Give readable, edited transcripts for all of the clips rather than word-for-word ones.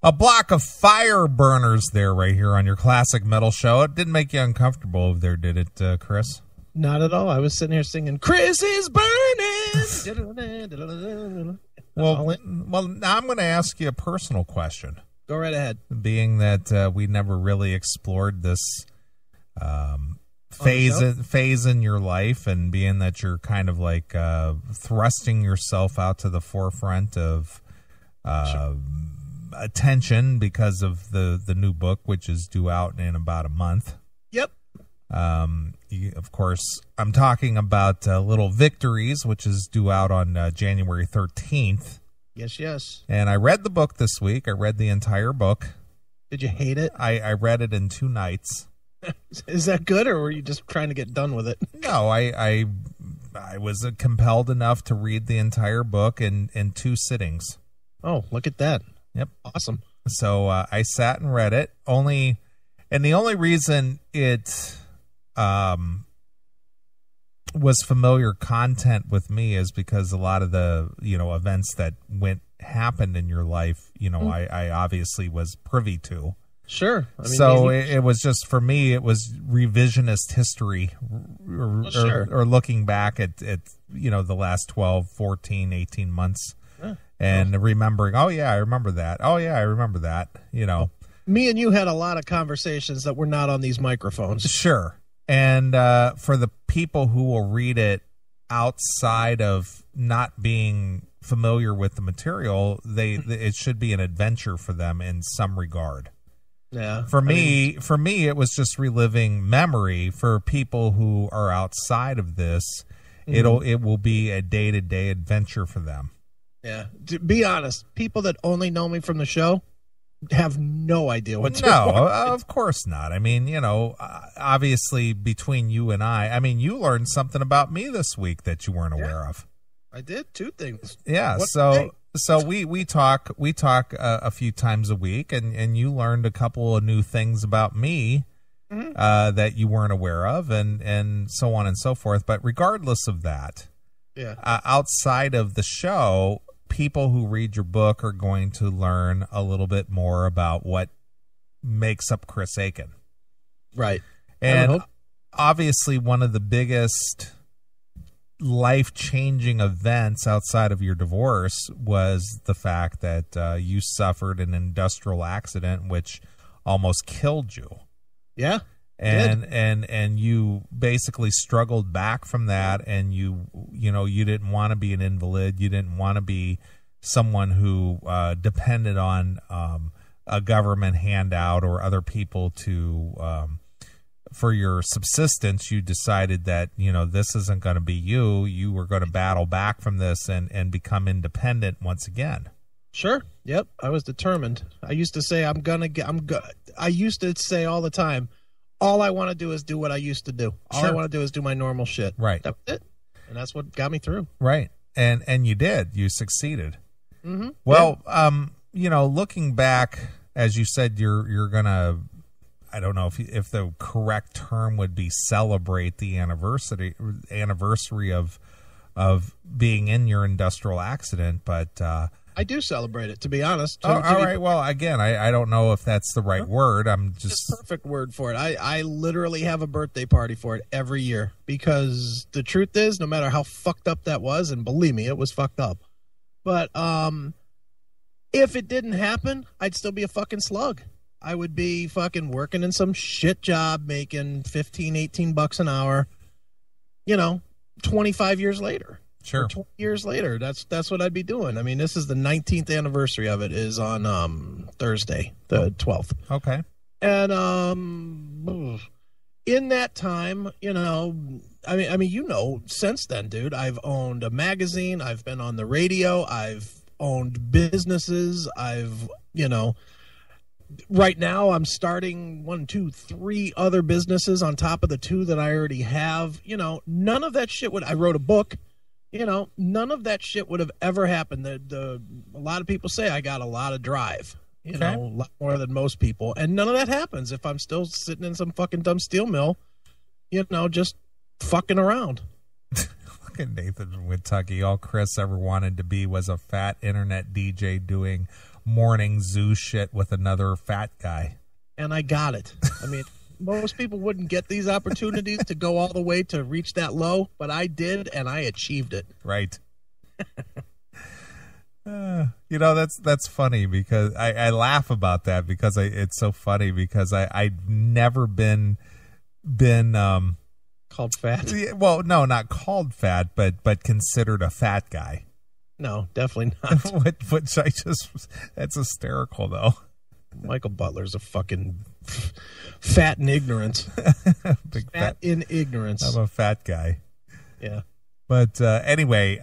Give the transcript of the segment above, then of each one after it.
A block of fire burners there right here on your classic metal show. It didn't make you uncomfortable over there, did it, Chris? Not at all. I was sitting here singing, Chris is burning. Well, now I'm going to ask you a personal question. Go right ahead. Being that we never really explored this phase in your life, and being that you're kind of like thrusting yourself out to the forefront of attention because of the new book, which is due out in about a month. Yep. Of course, I'm talking about Little Victories, which is due out on January 13th. Yes. And I read the book this week. I read the entire book. Did you hate it? I read it in 2 nights. Is that good, or were you just trying to get done with it? No, I was compelled enough to read the entire book in 2 sittings. Oh, look at that. Yep. Awesome. So I sat and read it. And the only reason it was familiar content with me is because a lot of the, events that happened in your life, I obviously was privy to. Sure. It was just, for me, it was revisionist history or looking back at the last 12, 14, 18 months and remembering, oh yeah, I remember that. Oh yeah, I remember that, Me and you had a lot of conversations that were not on these microphones. Sure. And for the people who will read it outside of not being familiar with the material, it should be an adventure for them in some regard. Yeah. For me, it was just reliving memory. For people who are outside of this, it will be a day-to-day adventure for them. Yeah. To be honest, people that only know me from the show have no idea what to do. No, of course not. I mean, obviously between you and I mean, you learned something about me this week that you weren't aware of. I did 2 things. Yeah. So we talk a few times a week, and you learned a couple of new things about me that you weren't aware of, and so on and so forth. But regardless of that, outside of the show, people who read your book are going to learn a little bit more about what makes up Chris Aiken. Right. And obviously one of the biggest life-changing events outside of your divorce was the fact that you suffered an industrial accident which almost killed you. Yeah. And you basically struggled back from that, and you didn't want to be an invalid. You didn't want to be someone who depended on a government handout or other people to for your subsistence. You decided that this isn't going to be you. You were going to battle back from this and become independent once again. Sure. Yep. I was determined. I used to say I used to say all the time, all I want to do is do what I used to do. All I want to do is do my normal shit. Right. That's it. And that's what got me through. Right. And you did. You succeeded. Mm-hmm. Well, looking back, as you said, you're going to, I don't know if the correct term would be celebrate the anniversary of being in your industrial accident, but I do celebrate it, to be honest. All right. Well, again, I don't know if that's the right word. I'm just the perfect word for it. I literally have a birthday party for it every year, because the truth is, no matter how fucked up that was, and believe me, it was fucked up, but if it didn't happen, I'd still be a fucking slug. I would be fucking working in some shit job, making $15-18 an hour, 25 years later. Sure. 20 years later, that's what I'd be doing. I mean, this is the 19th anniversary of it, is on Thursday, the 12th. Okay. And in that time, since then, dude, I've owned a magazine, I've been on the radio, I've owned businesses, right now I'm starting 1, 2, 3 other businesses on top of the 2 that I already have. None of that shit I wrote a book. None of that shit would have ever happened. A lot of people say I got a lot of drive, a lot more than most people. And none of that happens if I'm still sitting in some fucking dumb steel mill, just fucking around. Look at Nathan from Kentucky. All Chris ever wanted to be was a fat internet DJ doing morning zoo shit with another fat guy. And I got it. I mean, most people wouldn't get these opportunities to go all the way to reach that low, but I did, and I achieved it. Right. That's funny because I laugh about that because it's so funny because I've never been called fat. Well, no, not called fat, but considered a fat guy. No, definitely not. Which that's hysterical though. Michael Butler's a fucking fat in ignorance. fat in ignorance. I'm a fat guy. Yeah. But anyway,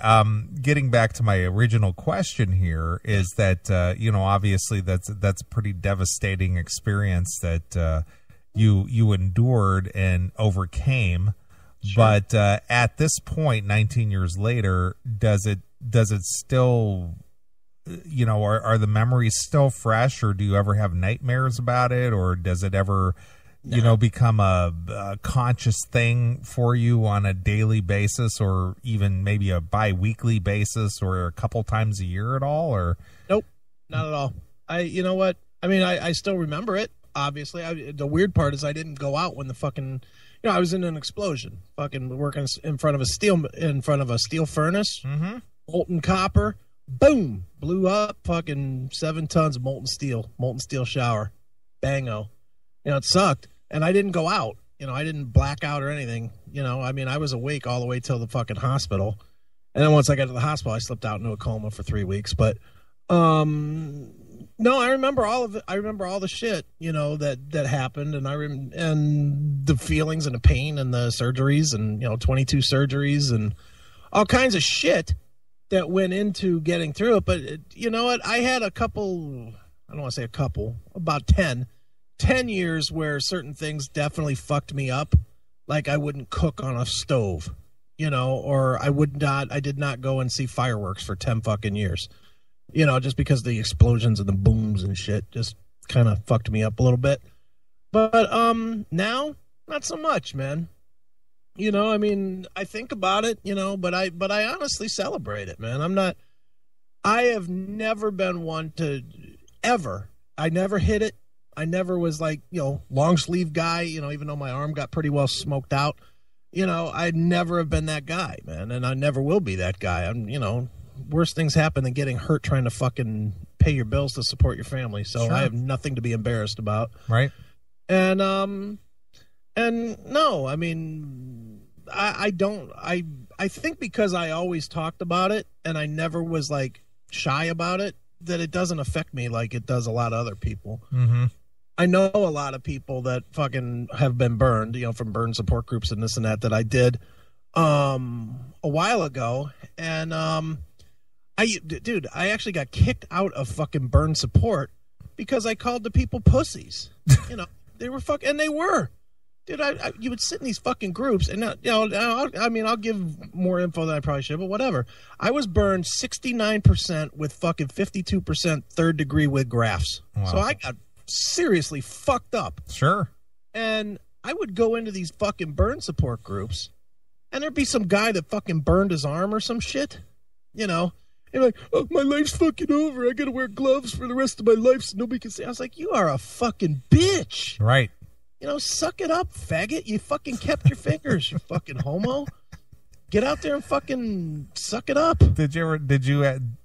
getting back to my original question here is that obviously that's a pretty devastating experience that you endured and overcame. Sure. But at this point, 19 years later, does it still, are the memories still fresh, or do you ever have nightmares about it, or does it ever become a conscious thing for you on a daily basis, or even maybe a bi-weekly basis, or a couple times a year at all? Or nope, not at all. You know what? I mean, I still remember it. Obviously, the weird part is I didn't go out when the fucking, I was in an explosion, fucking working in front of a steel furnace, molten copper, boom, blew up, fucking 7 tons of molten steel shower, bango. It sucked, and I didn't go out. I didn't black out or anything. I mean, I was awake all the way till the fucking hospital, and then once I got to the hospital, I slipped out into a coma for 3 weeks. But no, I remember all of it. I remember all the shit, that happened, and and the feelings and the pain and the surgeries and 22 surgeries and all kinds of shit that went into getting through it. But you know what? I had a couple. I don't want to say a couple. About 10 years where certain things definitely fucked me up. Like I wouldn't cook on a stove, or I did not go and see fireworks for 10 fucking years, just because the explosions and the booms and shit just kind of fucked me up a little bit. But now, not so much, man. I mean, I think about it, but I honestly celebrate it, man. I have never been one to ever. I never hit it. I never was like, long sleeve guy, even though my arm got pretty well smoked out, I'd never have been that guy, man. And I never will be that guy. I'm, worse things happen than getting hurt trying to fucking pay your bills to support your family. So sure. I have nothing to be embarrassed about. Right. And no, I mean, I think because I always talked about it and I never was like shy about it, that it doesn't affect me like it does a lot of other people. Mm-hmm. I know a lot of people that fucking have been burned, from burn support groups and this and that I did a while ago. And I actually got kicked out of fucking burn support because I called the people pussies. They were and they were. Dude, you would sit in these fucking groups, and I'll give more info than I probably should, but whatever. I was burned 69% with fucking 52% third degree with grafts. Wow. So I got seriously fucked up. Sure. And I would go into these fucking burn support groups, and there'd be some guy that fucking burned his arm or some shit, And like, oh, my life's fucking over. I gotta wear gloves for the rest of my life so nobody can see. I was like, you are a fucking bitch. Right. Suck it up, faggot. You fucking kept your fingers, you fucking homo. Get out there and fucking suck it up.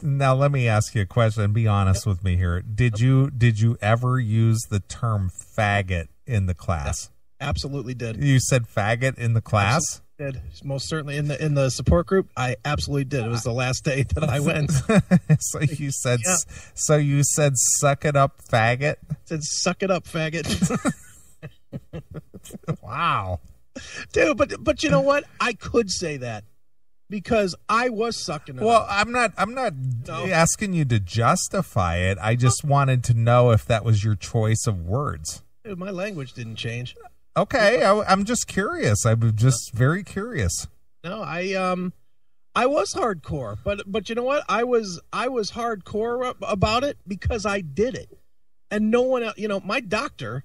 Now let me ask you a question and be honest with me here. Did you ever use the term faggot in the class? Absolutely did. You said faggot in the class? Did. Most certainly in the support group. I absolutely did. It was the last day that I went. So you said, yeah. So you said, suck it up, faggot. I said, suck it up, faggot. Wow, dude. But you know what? I could say that because I was sucking it. Well, up. I'm not asking you to justify it. I just wanted to know if that was your choice of words. Dude, my language didn't change. Okay, I'm just curious. I'm just very curious. No, I was hardcore, but you know what? I was hardcore about it because I did it, and no one else. My doctor.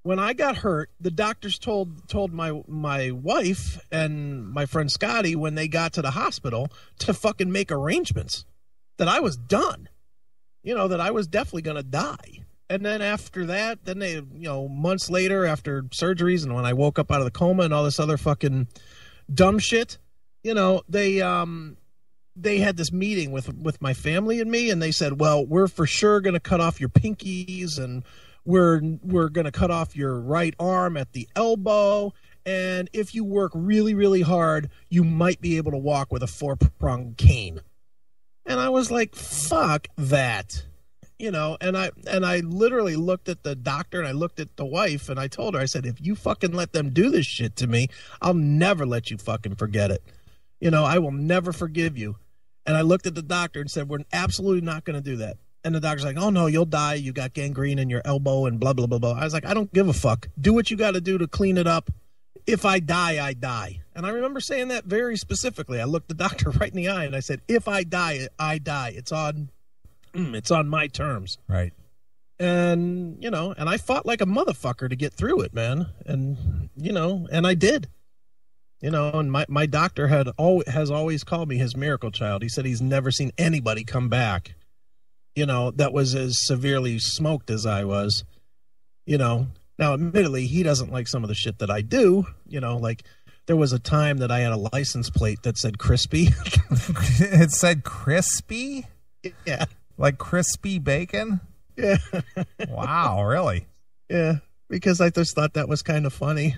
When I got hurt, the doctors told my wife and my friend Scotty when they got to the hospital to fucking make arrangements that I was done. that I was definitely going to die. And then after that, then they, months later after surgeries and when I woke up out of the coma and all this other fucking dumb shit, they had this meeting with my family and me, and they said, well, we're for sure going to cut off your pinkies, and we're going to cut off your right arm at the elbow. And if you work really, really hard, you might be able to walk with a 4-pronged cane. And I was like, fuck that. And I literally looked at the doctor and I looked at the wife and I told her, I said, if you fucking let them do this shit to me, I'll never let you fucking forget it. I will never forgive you. And I looked at the doctor and said, we're absolutely not going to do that. And the doctor's like, oh no, you'll die. You got gangrene in your elbow and blah, blah, blah, blah. I was like, I don't give a fuck. Do what you got to do to clean it up. If I die, I die. And I remember saying that very specifically. I looked the doctor right in the eye and I said, if I die, I die. It's on my terms. Right. And, and I fought like a motherfucker to get through it, man. And, and I did. And my doctor has always called me his miracle child. He said he's never seen anybody come back, that was as severely smoked as I was, Now, admittedly, he doesn't like some of the shit that I do, like there was a time that I had a license plate that said crispy. It said crispy? Yeah. Like crispy bacon? Yeah. Wow, really? Yeah, because I just thought that was kind of funny,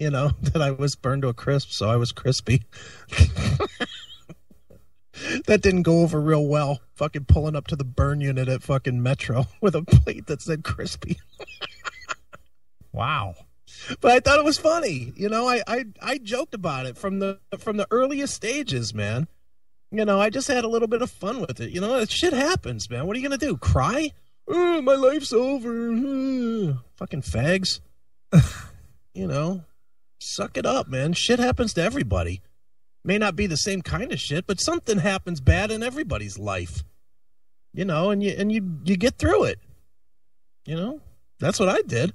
that I was burned to a crisp, so I was crispy. That didn't go over real well, fucking pulling up to the burn unit at fucking Metro with a plate that said crispy. Wow. But I thought it was funny. I joked about it from the earliest stages, man. I just had a little bit of fun with it. Shit happens, man. What are you going to do? Cry? Oh, my life's over. Fucking fags. Suck it up, man. Shit happens to everybody. May not be the same kind of shit, but something happens bad in everybody's life. And you get through it. That's what I did.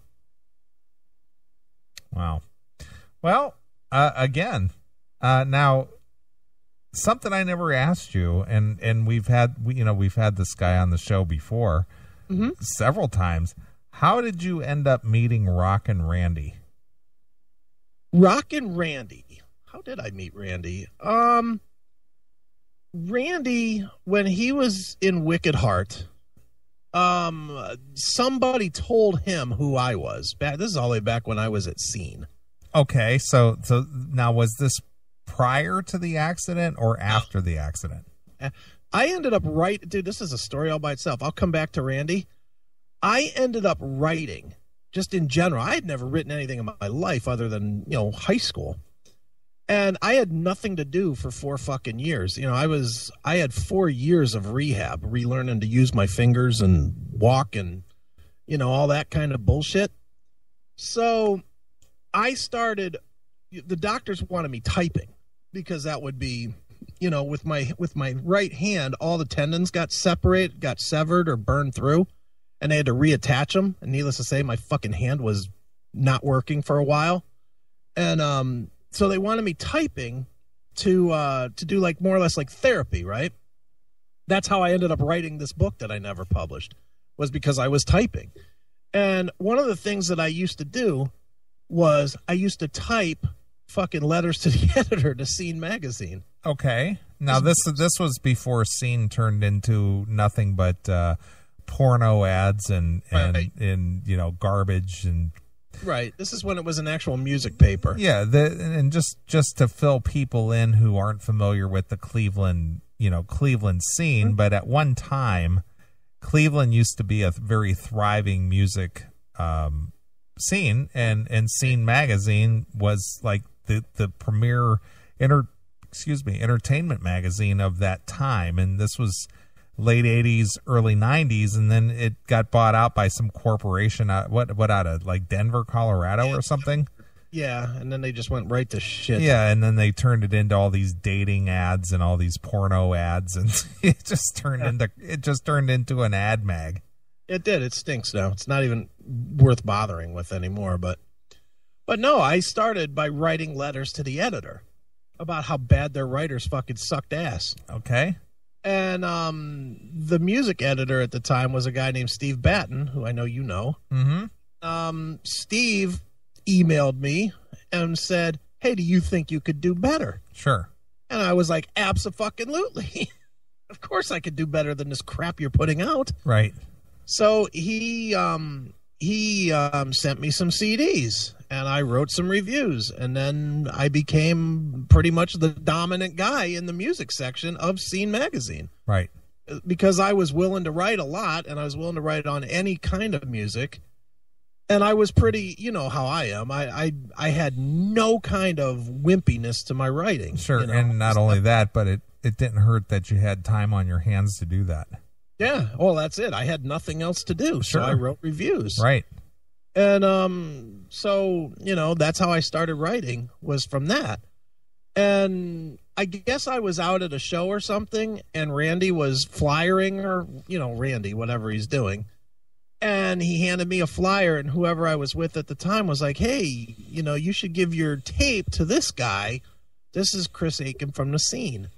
Wow. Well, again, now something I never asked you, and we've had this guy on the show before, several times. How did you end up meeting Rockin Randy? Rockin Randy. How did I meet Randy? Randy, when he was in Wicked Heart, somebody told him who I was. This is all the way back when I was at Scene. Okay, so now was this prior to the accident or after the accident? I ended up dude, this is a story all by itself. I'll come back to Randy. I ended up writing, just in general. I had never written anything in my life other than, high school. And I had nothing to do for 4 fucking years. I had 4 years of rehab, relearning to use my fingers and walk and, all that kind of bullshit. So I started, the doctors wanted me typing because that would be, with my right hand, all the tendons got severed or burned through, and they had to reattach them. And needless to say, my fucking hand was not working for a while. And, so they wanted me typing to do like more or less like therapy, right? That's how I ended up writing this book that I never published, was because I was typing. And one of the things that I used to do was I used to type fucking letters to the editor to Scene magazine. Okay. Now this was before Scene turned into nothing but porno ads and garbage and. Right. This is when it was an actual music paper. Yeah, and just to fill people in who aren't familiar with the Cleveland scene, but at one time, Cleveland used to be a very thriving music scene, and Scene magazine was like the premier entertainment magazine of that time, and this was late 80s, early 90s, and then it got bought out by some corporation out of like Denver, Colorado or something. Yeah, and then they just went right to shit. Yeah, and then they turned it into all these dating ads and all these porno ads, and it just turned into an ad mag. It did. It stinks now. It's not even worth bothering with anymore, but no, I started by writing letters to the editor about how bad their writers fucking sucked ass. Okay. And the music editor at the time was a guy named Steve Batten, who I know you know. Mm-hmm. Steve emailed me and said, "Hey, do you think you could do better?" Sure. And I was like, "Abso-fucking-lutely." Of course I could do better than this crap you're putting out. Right. So he sent me some CDs, and I wrote some reviews, and then I became pretty much the dominant guy in the music section of Scene magazine. Right. Because I was willing to write a lot, and I was willing to write on any kind of music. And I was pretty, you know how I am. I had no kind of wimpiness to my writing. Sure, you know? and not only that, but it didn't hurt that you had time on your hands to do that. Yeah, well, that's it. I had nothing else to do, Sure. so I wrote reviews. Right. And so, you know, that's how I started writing, was from that. And I guess I was out at a show or something, and Randy was flyering, or, you know, Randy, whatever he's doing. And he handed me a flyer, and whoever I was with at the time was like, "Hey, you know, you should give your tape to this guy. This is Chris Aiken from the Scene."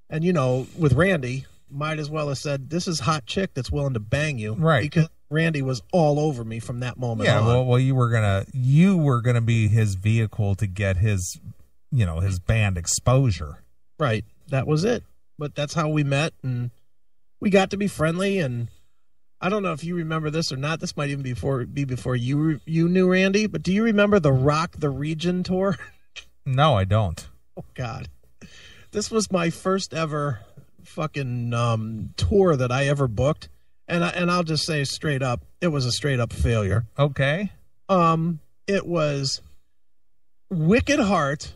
And, you know, with Randy, might as well have said, "This is hot chick that's willing to bang you." Right. Because Randy was all over me from that moment on. Well, you were gonna be his vehicle to get his, you know, his band exposure. Right. That was it. But that's how we met, and we got to be friendly. And I don't know if you remember this or not. This might even be before you knew Randy. But do you remember the Rock the Region tour? No, I don't. Oh God, this was my first ever fucking tour that I ever booked, and I'll just say straight up, it was a straight up failure. Okay. It was Wicked Heart,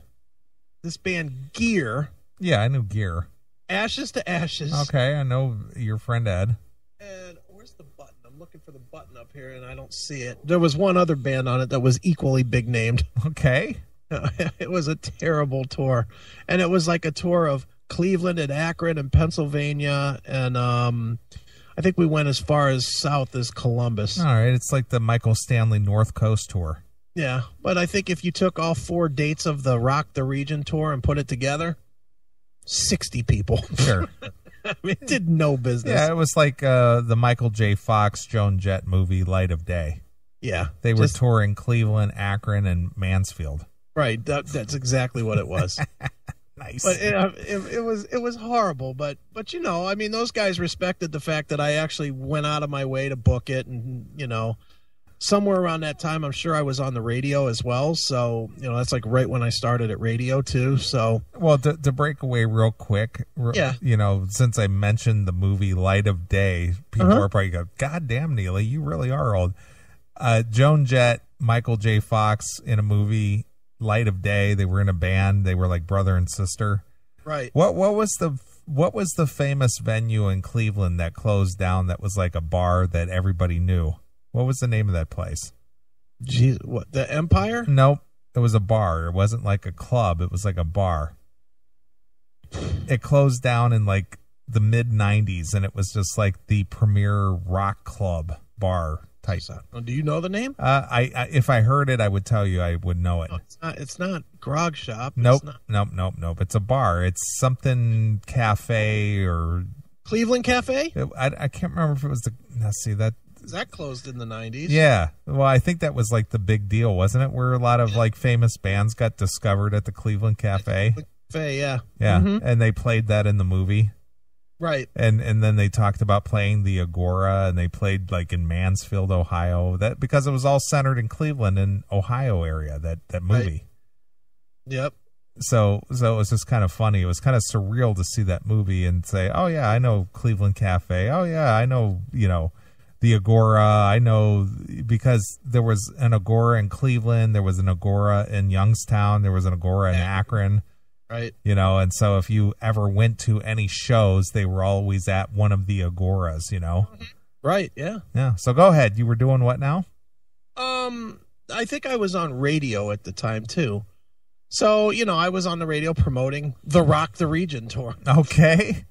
this band Gear. Yeah, I knew Gear. Ashes to Ashes. Okay, I know your friend Ed. And where's the button? I'm looking for the button up here, and I don't see it. There was one other band on it that was equally big named. Okay. It was a terrible tour, and it was like a tour of Cleveland and Akron and Pennsylvania, and I think we went as far as south as Columbus. All right, it's like the Michael Stanley North Coast tour. Yeah, but I think if you took all 4 dates of the Rock the Region tour and put it together, 60 people. Sure. I mean, it did no business. Yeah, it was like the Michael J. Fox, Joan Jett movie, Light of Day. Yeah. They were touring Cleveland, Akron, and Mansfield. Right, that's exactly what it was. Nice. But it was horrible. But you know, I mean, those guys respected the fact that I actually went out of my way to book it, and you know, somewhere around that time, I'm sure I was on the radio as well. So you know, that's like right when I started at radio too. So well, to break away real quick, yeah, you know, since I mentioned the movie Light of Day, people are probably go, "God damn, Neeley, you really are old." Joan Jett, Michael J. Fox in a movie. Light of Day. They were in a band. They were like brother and sister. Right. What was the famous venue in Cleveland that closed down that was like a bar that everybody knew? What was the name of that place? Jeez, what, the Empire? Nope. It was a bar. It wasn't like a club. It was like a bar. It closed down in like the mid 90s, and it was just like the premier rock club bar type. Do you know the name? I if I heard it, I would tell you I would know it. No, it's not Grog Shop. Nope. Nope. It's a bar. It's something cafe or Cleveland Cafe. I can't remember if it was the. Now see that closed in the 90s. Yeah. Well, I think that was like the big deal, wasn't it? Where a lot of like famous bands got discovered at the Cleveland Cafe. Cafe, yeah. Yeah, mm-hmm. And they played that in the movie. Right. And then they talked about playing the Agora, and they played like in Mansfield, Ohio. That because it was all centered in Cleveland and Ohio area, that movie. Right. Yep. So it was just kind of funny. It was kind of surreal to see that movie and say, "Oh yeah, I know Cleveland Cafe. Oh yeah, I know, you know, the Agora. I know," because there was an Agora in Cleveland, there was an Agora in Youngstown, there was an Agora in Akron. Right. You know, and so if you ever went to any shows, they were always at one of the Agoras, you know? Right, yeah. Yeah. So go ahead. You were doing what now? I think I was on radio at the time, too. So, you know, I was on the radio promoting the Rock the Region tour. Okay.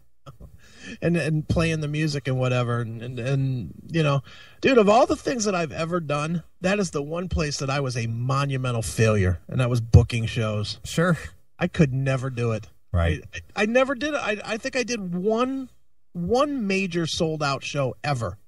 and playing the music and whatever. And you know, dude, of all the things that I've ever done, that is the one place that I was a monumental failure, and that was booking shows. Sure. I could never do it. Right. I never did it. I think I did one one major sold out show ever.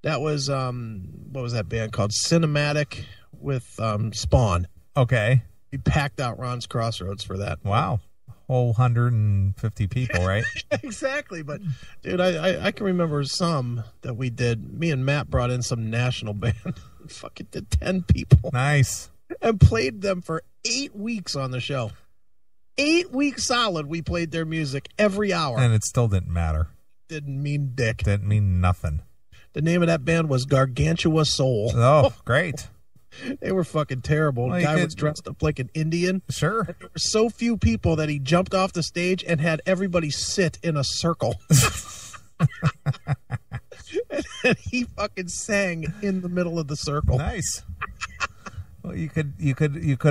That was what was that band called? Cinematic with Spawn. Okay. We packed out Ron's Crossroads for that. Wow. Whole 150 people, right? Exactly. But dude, I can remember some that we did. Me and Matt brought in some national band. Fucking did 10 people. Nice. And played them for 8 weeks on the show. 8 weeks solid. We played their music every hour. And it still didn't matter. Didn't mean dick. Didn't mean nothing. The name of that band was Gargantua Soul. Oh, great. They were fucking terrible. Well, the guy was dressed up like an Indian. Sure. And there were so few people that he jumped off the stage and had everybody sit in a circle. And he fucking sang in the middle of the circle. Nice. Well, you could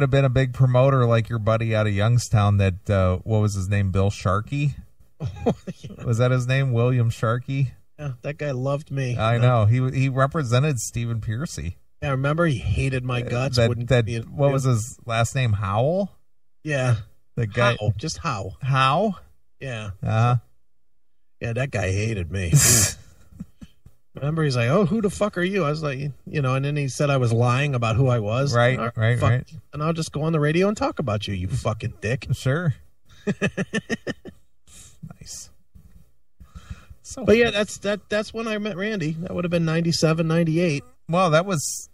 have been a big promoter like your buddy out of Youngstown. That what was his name? Bill Sharkey. Yeah. Was that his name? William Sharkey. Yeah, that guy loved me. I know. He represented Stephen Piercy. Yeah, remember he hated my guts. What was his last name? Howell. Yeah, the guy. How. Just how. How. Yeah. Yeah, that guy hated me. Remember, he's like, "Oh, who the fuck are you?" I was like, and then he said I was lying about who I was. Right. And I'll just go on the radio and talk about you, you fucking dick. Sure. Nice. So, but yeah, that's when I met Randy. That would have been 97, 98. Well, that was,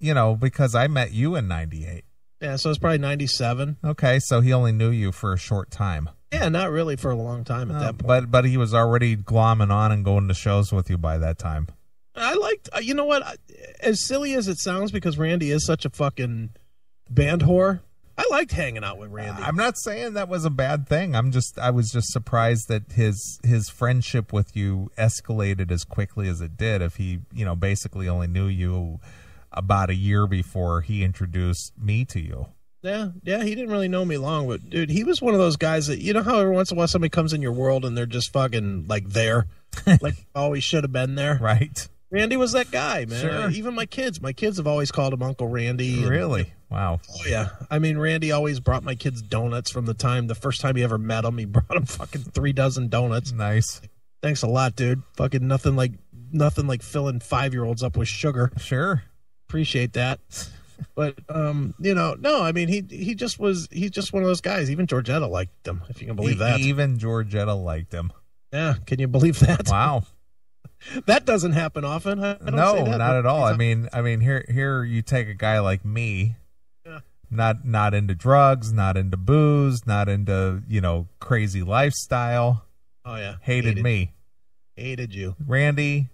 because I met you in 98. Yeah, so it's probably 97. Okay, so he only knew you for a short time. Yeah, not really for a long time at that point. But he was already glomming on and going to shows with you by that time. I liked, you know what? As silly as it sounds, because Randy is such a fucking band whore, I liked hanging out with Randy. I'm not saying that was a bad thing. I was just surprised that his friendship with you escalated as quickly as it did. If he, basically only knew you about a year before he introduced me to you. Yeah, he didn't really know me long, but dude, he was one of those guys that, how every once in a while somebody comes in your world and they're just fucking like there, like always should have been there. Right. Randy was that guy, man. Sure. Even my kids have always called him Uncle Randy. Really? Wow. Oh yeah. I mean, Randy always brought my kids donuts from the first time he ever met them. He brought them fucking 3 dozen donuts. Nice. Thanks a lot, dude. Fucking nothing like filling 5-year-olds up with sugar. Sure. Appreciate that. But no, I mean he's just one of those guys. Even Georgetta liked him, if you can believe that. Even Georgetta liked him. Yeah, can you believe that? Wow. That doesn't happen often. I don't no, say that, not at all. I mean here you take a guy like me, yeah, not into drugs, not into booze, not into, crazy lifestyle. Oh yeah. Hated me. Hated you. Randy,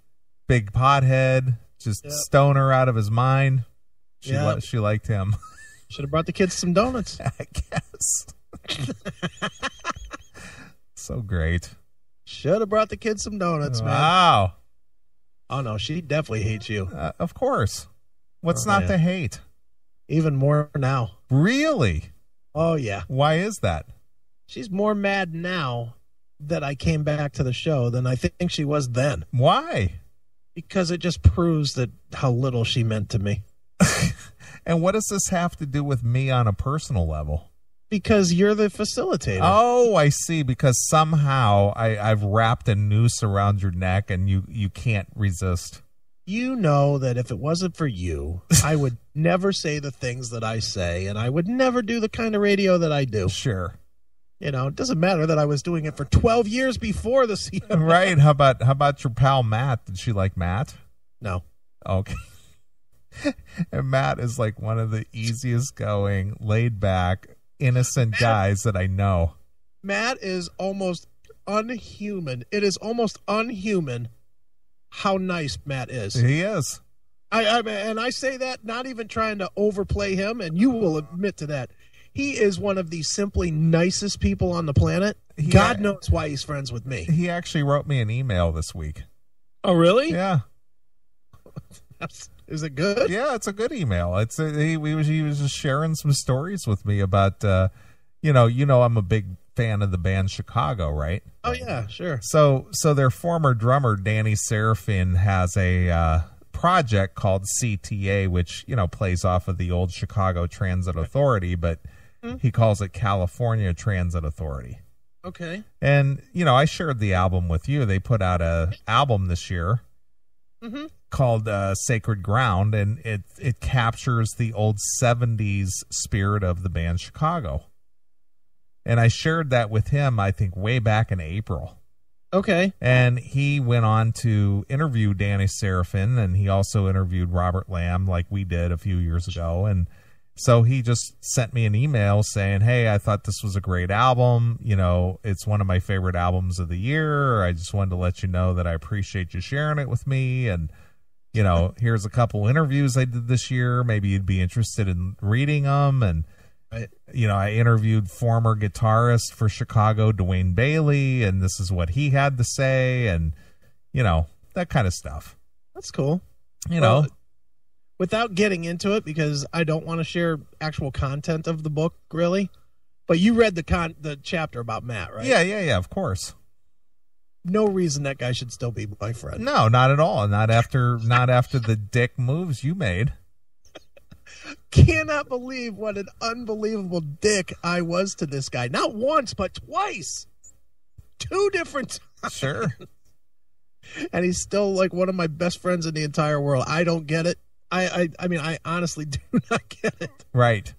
big pothead, just stoner out of his mind. She liked him. Should have brought the kids some donuts. I guess. So great. Should have brought the kids some donuts, man. Wow. Oh, no, she definitely hates you. Of course. What's not to hate? Even more now. Really? Oh, yeah. Why is that? She's more mad now that I came back to the show than I think she was then. Why? Because it just proves how little she meant to me. And what does this have to do with me on a personal level? Because you're the facilitator. Oh, I see. Because somehow I've wrapped a noose around your neck and you can't resist. You know that if it wasn't for you, I would never say the things that I say, and I would never do the kind of radio that I do. Sure. It doesn't matter that I was doing it for 12 years before the CMA. Right. How about your pal Matt? Did she like Matt? No. Okay. And Matt is like one of the easiest going, laid back, innocent guys that I know. Matt is almost unhuman. It is almost unhuman how nice Matt is. He is. And I say that not even trying to overplay him, and you will admit to that. He is one of the simply nicest people on the planet. God knows why he's friends with me. He actually wrote me an email this week. Oh, really? Yeah. Is it good? Yeah, it's a good email. He was just sharing some stories with me about I'm a big fan of the band Chicago, right? Oh yeah, sure. So their former drummer Danny Serafin has a project called CTA, which plays off of the old Chicago Transit Authority, but he calls it California Transit Authority. Okay. And, I shared the album with you. They put out a album this year called Sacred Ground, and it captures the old 70s spirit of the band Chicago. And I shared that with him, I think, way back in April. Okay. And he went on to interview Danny Seraphin, and he also interviewed Robert Lamb like we did a few years ago. And so he just sent me an email saying, hey, I thought this was a great album. It's one of my favorite albums of the year. I just wanted to let you know that I appreciate you sharing it with me. And, here's a couple interviews I did this year. Maybe you'd be interested in reading them. And, I interviewed former guitarist for Chicago, Dwayne Bailey, and this is what he had to say. And, that kind of stuff. That's cool. Well, without getting into it, because I don't want to share actual content of the book, really. But you read the chapter about Matt, right? Yeah, of course. No reason that guy should still be my friend. No, not at all. Not after the dick moves you made. Cannot believe what an unbelievable dick I was to this guy. Not once, but twice. 2 different times. Sure. And he's still like one of my best friends in the entire world. I don't get it. I mean, I honestly do not get it. Right.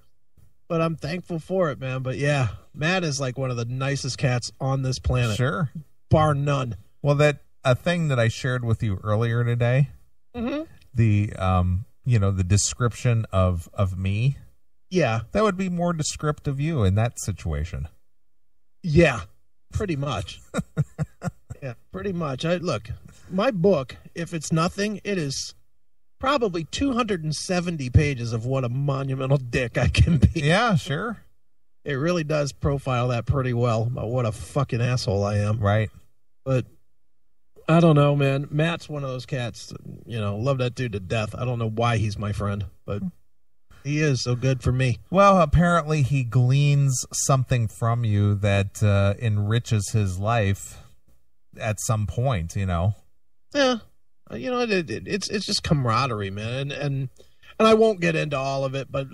But I'm thankful for it, man. But yeah, Matt is like one of the nicest cats on this planet. Sure. Bar none. Well, a thing that I shared with you earlier today, the description of me. Yeah. That would be more descriptive of you in that situation. Yeah, pretty much. Yeah, pretty much. Look, my book, if it's nothing, it is probably 270 pages of what a monumental dick I can be. Yeah, sure. It really does profile that pretty well about what a fucking asshole I am. Right. But I don't know, man. Matt's one of those cats, love that dude to death. I don't know why he's my friend, but he is so good for me. Well, apparently he gleans something from you that enriches his life at some point, Yeah. It's just camaraderie, man. And I won't get into all of it, but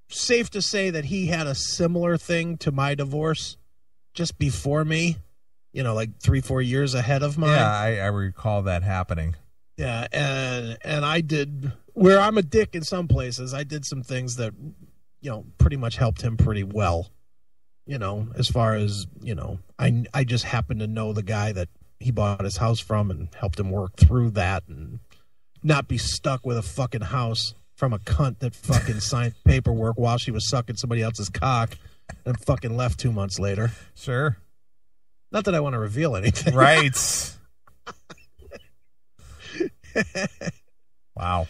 safe to say that he had a similar thing to my divorce just before me, like 3-4 years ahead of mine. Yeah, I recall that happening. Yeah, and I did, where I'm a dick in some places, I did some things that, pretty much helped him pretty well. As far as, I just happened to know the guy that he bought his house from and helped him work through that and not be stuck with a fucking house from a cunt that fucking signed paperwork while she was sucking somebody else's cock and fucking left 2 months later. Sure. Not that I want to reveal anything. Right. Wow.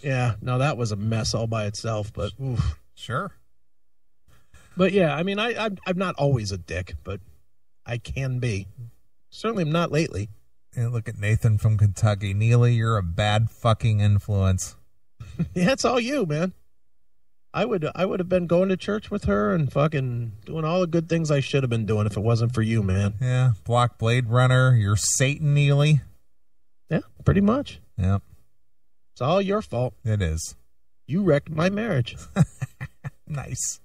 Yeah, no, that was a mess all by itself, but oof. Sure. But yeah, I mean, I'm not always a dick, but I can be. Certainly am not lately. And look at Nathan from Kentucky. Neeley, you're a bad fucking influence. Yeah, it's all you, man. I would have been going to church with her and fucking doing all the good things I should have been doing if it wasn't for you, man. Yeah, Block Blade Runner. You're Satan, Neeley. Yeah, pretty much. Yep. It's all your fault. It is. You wrecked my marriage. Nice.